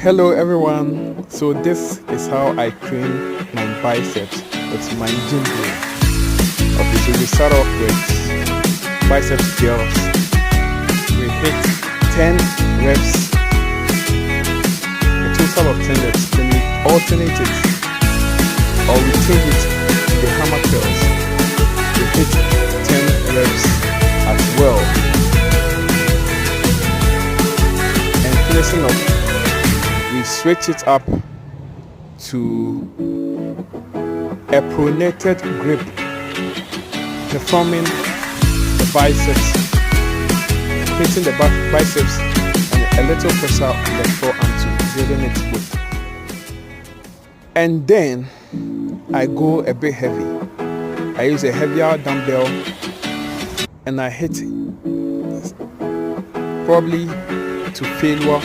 Hello everyone. So this is how I train my biceps with my gym gear. Okay, so we start off with biceps curls. We hit 10 reps, a total of 10 reps. Then we alternate it, or we change it to the hammer curls. We hit 10 reps as well. And finishing off, we switch it up to a pronated grip, performing the biceps, hitting the biceps and a little pressure on the forearm to building it with. And then I go a bit heavy. I use a heavier dumbbell and I hit probably to failure